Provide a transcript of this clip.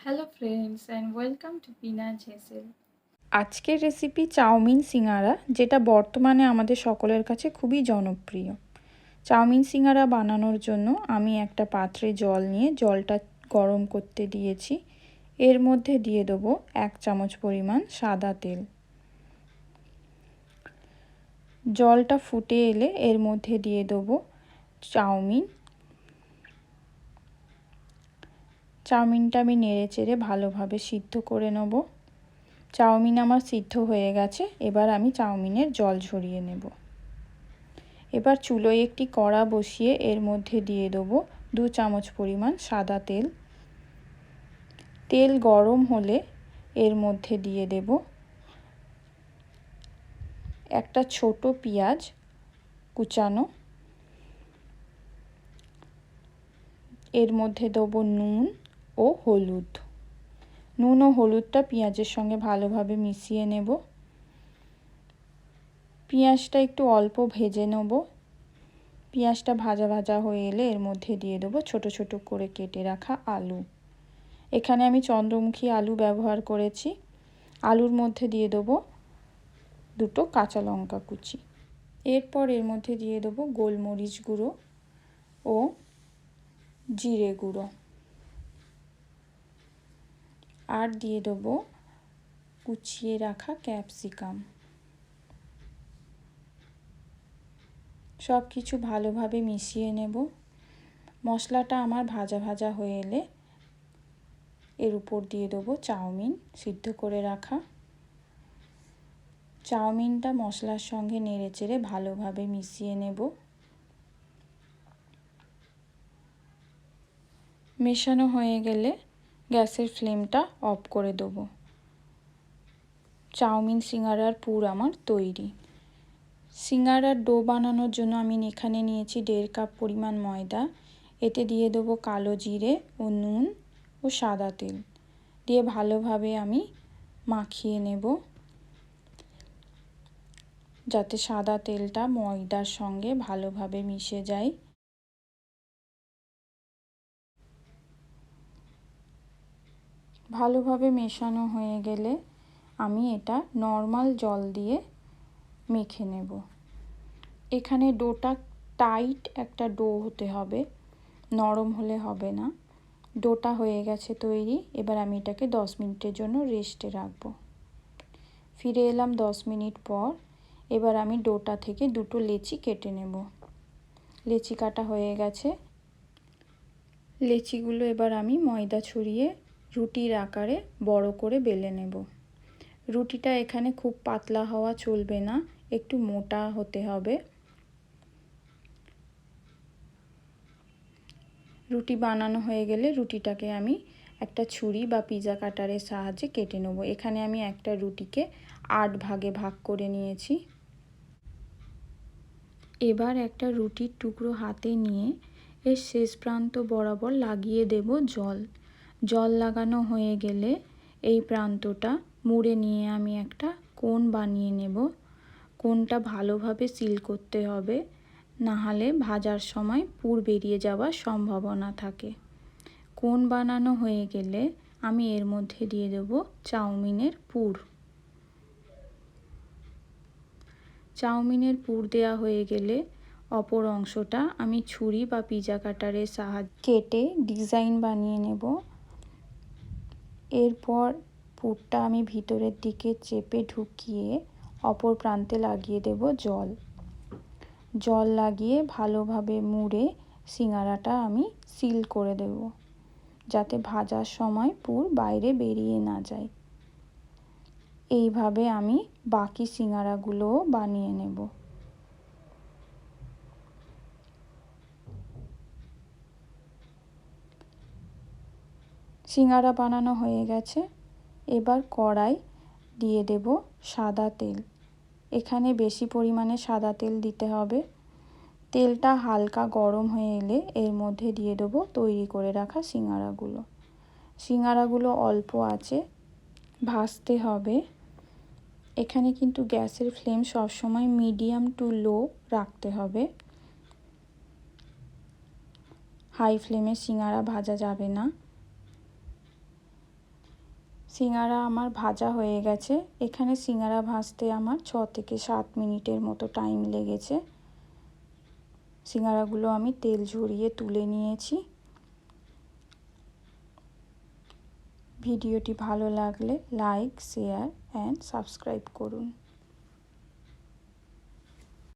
Hello friends and welcome to Peanut Hazel. আজকের recipe chowmein সিঙ্গারা, যেটা বর্তমানে আমাদের সকলের কাছে খুবই জনপ্রিয়। চাউমিন সিঙ্গারা বানানোর জন্য আমি একটা পাত্রে জল নিয়ে জলটা গরম করতে দিয়েছি। এর মধ্যে দিয়ে দেবো 1 চামচ পরিমাণ সাদা তেল। জলটা ফুটে এলে এর মধ্যে দিয়ে দেবো চাউমিনটা আমি নেড়েচেড়ে ভালোভাবে সিদ্ধ করে নেব। চাউমিন আমার সিদ্ধ হয়ে গেছে, এবার আমি চাউমিনের জল ঝরিয়ে নেব। এবার চুলোয় একটি কড়া বসিয়ে এর মধ্যে দিয়ে দেবো 2 চামচ পরিমাণ সাদা তেল। তেল গরম হলে এর মধ্যে দিয়ে দেব একটা ছোট পেঁয়াজ কুচানো। এর মধ্যে দেবো নুন ও হলুদ। নুন ও হলুদটা পেঁয়াজের সঙ্গে ভালোভাবে মিশিয়ে নেব। পেঁয়াজটা একটু অল্প ভেজে নেব। পেঁয়াজটা ভাজা ভাজা হয়ে এলে এর মধ্যে দিয়ে দেবো ছোট ছোট করে কেটে রাখা আলু। এখানে আমি চন্দ্রমুখী আলু ব্যবহার করেছি। আলুর মধ্যে দিয়ে দেবো 2 কাঁচা লঙ্কা কুচি। এরপর এর মধ্যে দিয়ে দেবো গোলমরিচ গুঁড়ো ও জিরে গুঁড়ো, আর দিয়ে দেবো কুচিয়ে রাখা ক্যাপসিকাম। সব কিছু ভালোভাবে মিশিয়ে নেব। মশলাটা আমার ভাজা ভাজা হয়ে এলে এর উপর দিয়ে দেবো চাউমিন সিদ্ধ করে রাখা। চাউমিনটা মশলার সঙ্গে নেড়েচেড়ে ভালোভাবে মিশিয়ে নেব। মেশানো হয়ে গেলে গ্যাসের ফ্লেমটা অফ করে দেবো। চাউমিন সিঙ্গারার পুর আমার তৈরি। সিঙ্গারার ডো বানানোর জন্য আমি এখানে নিয়েছি 1.5 কাপ পরিমাণ ময়দা। এতে দিয়ে দেবো কালো জিরে ও নুন ও সাদা তেল দিয়ে ভালোভাবে আমি মাখিয়ে নেব, যাতে সাদা তেলটা ময়দার সঙ্গে ভালোভাবে মিশে যায়। ভালোভাবে মেশানো হয়ে গেলে আমি এটা নর্মাল জল দিয়ে মেখে নেব। এখানে ডোটা টাইট একটা ডো হতে হবে, নরম হলে হবে না। ডোটা হয়ে গেছে তৈরি। এবার আমি এটাকে 10 মিনিটের জন্য রেস্টে রাখবো। ফিরে এলাম 10 মিনিট পর। এবার আমি ডোটা থেকে 2টো লেচি কেটে নেব। লেচি কাটা হয়ে গেছে। লেচিগুলো এবার আমি ময়দা ছড়িয়ে রুটির আকারে বড় করে বেলে নেব। রুটিটা এখানে খুব পাতলা হওয়া চলবে না, একটু মোটা হতে হবে। রুটি বানানো হয়ে গেলে রুটিটাকে আমি একটা ছুরি বা পিৎজা কাটারের সাহায্যে কেটে নেব। এখানে আমি একটা রুটিকে 8 ভাগে ভাগ করে নিয়েছি। এবার একটা রুটির টুকরো হাতে নিয়ে এর শেষ প্রান্ত বরাবর লাগিয়ে দেব জল। জল লাগানো হয়ে গেলে এই প্রান্তটা মুড়ে নিয়ে আমি একটা কোণ বানিয়ে নেব। কোণটা ভালোভাবে সিল করতে হবে, না হলে ভাজার সময় পুর বেরিয়ে যাওয়ার সম্ভাবনা থাকে। কোণ বানানো হয়ে গেলে আমি এর মধ্যে দিয়ে দেব চাউমিনের পুর। চাউমিনের পুর দেওয়া হয়ে গেলে অপর অংশটা আমি ছুরি বা পিৎজা কাটারের সাহায্যে কেটে ডিজাইন বানিয়ে নেব। এরপর পুরটা আমি ভিতরের দিকে চেপে ঢুকিয়ে অপর প্রান্তে লাগিয়ে দেব জল। জল লাগিয়ে ভালোভাবে মুড়ে সিঙ্গারাটা আমি সিল করে দেব, যাতে ভাজার সময় পুর বাইরে বেরিয়ে না যায়। এইভাবে আমি বাকি সিঙ্গারাগুলোও বানিয়ে নেব। সিঙ্গারা বানানো হয়ে গেছে। এবার কড়াই দিয়ে দেব সাদা তেল। এখানে বেশি পরিমাণে সাদা তেল দিতে হবে। তেলটা হালকা গরম হয়ে এলে এর মধ্যে দিয়ে দেব তৈরি করে রাখা সিঙ্গারাগুলো। সিঙ্গারাগুলো অল্প আঁচে ভাজতে হবে। এখানে কিন্তু গ্যাসের ফ্লেম সবসময় মিডিয়াম টু লো রাখতে হবে। হাই ফ্লেমে সিঙ্গারা ভাজা যাবে না। সিঙ্গারা আমার ভাজা হয়ে গেছে। এখানে সিঙ্গারা ভাজতে আমার 6 থেকে 7 মিনিটের মতো টাইম লেগেছে। সিঙ্গারাগুলো আমি তেল ঝরিয়ে তুলে নিয়েছি। ভিডিওটি ভালো লাগলে লাইক, শেয়ার অ্যান্ড সাবস্ক্রাইব করুন।